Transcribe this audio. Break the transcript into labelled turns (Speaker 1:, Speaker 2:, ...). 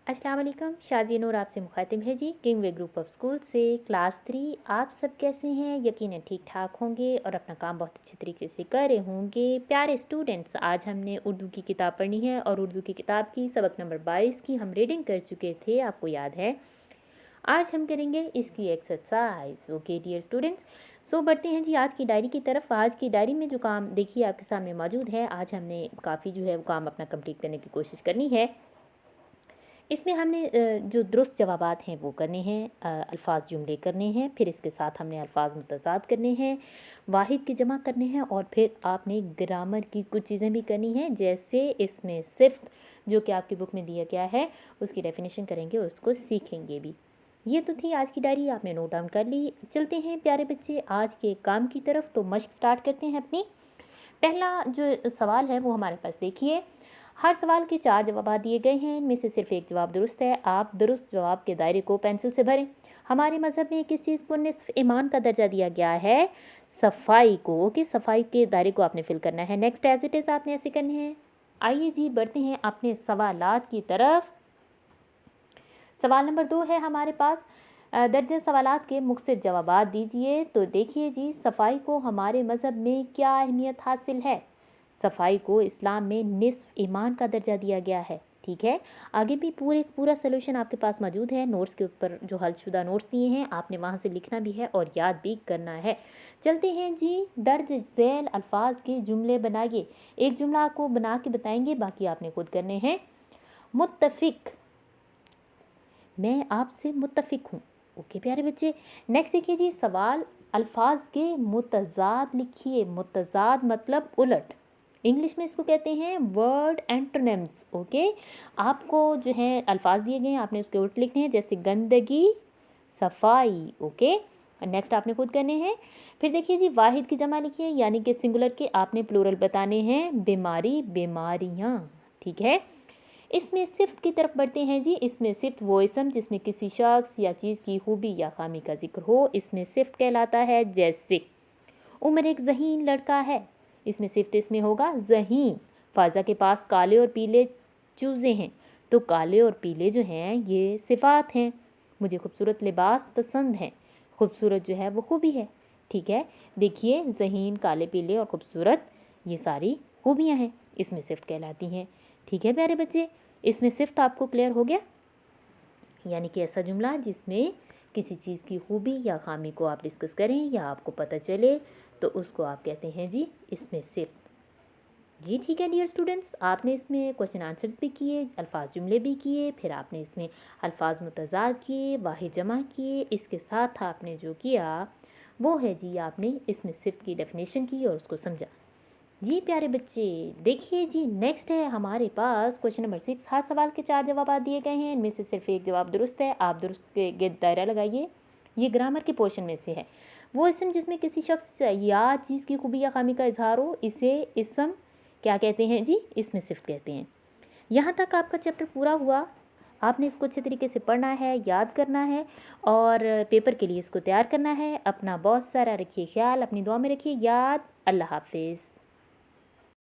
Speaker 1: अस्सलाम वालेकुम, शाज़िया नूर आपसे मुखातिब है जी king way group of school से क्लास 3। आप सब कैसे हैं? यकीनन ठीक ठाक होंगे और अपना काम बहुत अच्छे तरीके से कर रहे होंगे। प्यारे स्टूडेंट्स, आज हमने उर्दू की किताब पढ़नी है और उर्दू की किताब की सबक नंबर 22 की हम रीडिंग कर चुके थे, आपको याद है। आज हम करेंगे इसकी एक्सरसाइज। ओके डियर स्टूडेंट्स, सो बढ़ते हैं जी आज की डायरी की तरफ। आज की डायरी में जो काम देखिए आपके सामने मौजूद है, आज हमने काफ़ी जो है वो काम अपना कंप्लीट करने की कोशिश करनी है। इसमें हमने जो दुरुस्त जवाबात हैं वो करने हैं, अल्फाज जुमले करने हैं, फिर इसके साथ हमने अल्फाज मुतज़ाद करने हैं, वाहिद की जमा करने हैं और फिर आपने ग्रामर की कुछ चीज़ें भी करनी हैं, जैसे इसमें सिफ्त जो कि आपकी बुक में दिया गया है उसकी डेफिनेशन करेंगे और उसको सीखेंगे भी। ये तो थी आज की डायरी, आपने नोट डाउन कर ली। चलते हैं प्यारे बच्चे आज के काम की तरफ, तो मश्क स्टार्ट करते हैं अपनी। पहला जो सवाल है वो हमारे पास देखिए, हर सवाल के 4 जवाब दिए गए हैं, इनमें से सिर्फ एक जवाब दुरुस्त है। आप दुरुस्त जवाब के दायरे को पेंसिल से भरें। हमारे मज़हब में किस चीज़ को निस्फ ईमान का दर्जा दिया गया है? सफाई को। ओके, सफाई के दायरे को आपने फिल करना है। नेक्स्ट एज इट इज़ आपने ऐसे करने हैं। आइए जी बढ़ते हैं अपने सवालात की तरफ। सवाल नंबर 2 है हमारे पास, दर्ज सवालात के मुख्तलिफ जवाबात दीजिए। तो देखिए जी, सफाई को हमारे मज़हब में क्या अहमियत हासिल है? सफाई को इस्लाम में निस्फ ईमान का दर्जा दिया गया है। ठीक है, आगे भी पूरा सोल्यूशन आपके पास मौजूद है। नोट्स के ऊपर जो हलशुदा नोट्स दिए हैं आपने वहाँ से लिखना भी है और याद भी करना है। चलते हैं जी, दर्ज झैल अल्फाज के जुमले बनाइए। एक जुमला आपको बना के बताएंगे, बाकी आपने खुद करने हैं। मुत्तफिक, मैं आपसे मुत्तफिक हूँ। ओके प्यारे बच्चे, नेक्स्ट देखिए जी, सवाल अल्फाज के मुतज़ाद लिखिए। मुतज़ाद मतलब उलट, इंग्लिश में इसको कहते हैं वर्ड एंटोनिम्स। ओके, आपको जो है अल्फाज दिए गए हैं, आपने उसके उल्ट लिखने हैं, जैसे गंदगी, सफाई। ओके, नेक्स्ट आपने खुद करने हैं। फिर देखिए जी, वाहिद की जमा लिखिए, यानी कि सिंगुलर के आपने प्लूरल बताने हैं। बीमारी, बीमारियाँ। ठीक है, इसमें सिफ्त की तरफ बढ़ते हैं जी। इसमें सिफ्त वो इसम जिसमें किसी शख्स या चीज़ की खूबी या खामी का जिक्र हो, इसमें सिफ्त कहलाता है। जैसे उमर एक ज़हीन लड़का है, इसमें सिफ्त इसमें होगा ज़हीन। फ़ाज़ा के पास काले और पीले चूज़े हैं, तो काले और पीले जो हैं ये सिफ़ात हैं। मुझे खूबसूरत लिबास पसंद है, खूबसूरत जो है वो खूबी है। ठीक है, देखिए ज़हीन, काले पीले और खूबसूरत ये सारी खूबियाँ हैं, इसमें सिफ्त कहलाती हैं। ठीक है प्यारे बच्चे, इसमें सिफ्त आपको क्लियर हो गया, यानी कि ऐसा जुमला जिसमें किसी चीज़ की खूबी या खामी को आप डिस्कस करें या आपको पता चले तो उसको आप कहते हैं जी इसमें सिफ्त। जी ठीक है डियर स्टूडेंट्स, आपने इसमें क्वेश्चन आंसर्स भी किए, अल्फाज जुमले भी किए, फिर आपने इसमें अल्फाज मुतज़ाद किए, वाहिद जमा किए। इसके साथ आपने जो किया वो है जी, आपने इसमें सिफ्त की डेफिनेशन की और उसको समझा। जी प्यारे बच्चे, देखिए जी नेक्स्ट है हमारे पास क्वेश्चन नंबर 6। हर सवाल के 4 जवाब दिए गए हैं, इनमें से सिर्फ एक जवाब दुरुस्त है। आप दुरुस्त के गिर्द दायरा लगाइए। ये ग्रामर के पोर्शन में से है। वो इसम जिसमें किसी शख्स या चीज़ की खूबी या खामी का इजहार हो, इसे इसम क्या कहते हैं जी? इसमें सिर्फ कहते हैं। यहाँ तक आपका चैप्टर पूरा हुआ। आपने इसको अच्छे तरीके से पढ़ना है, याद करना है और पेपर के लिए इसको तैयार करना है। अपना बहुत सारा रखिए ख्याल, अपनी दुआ में रखिए याद। अल्लाह हाफिज़।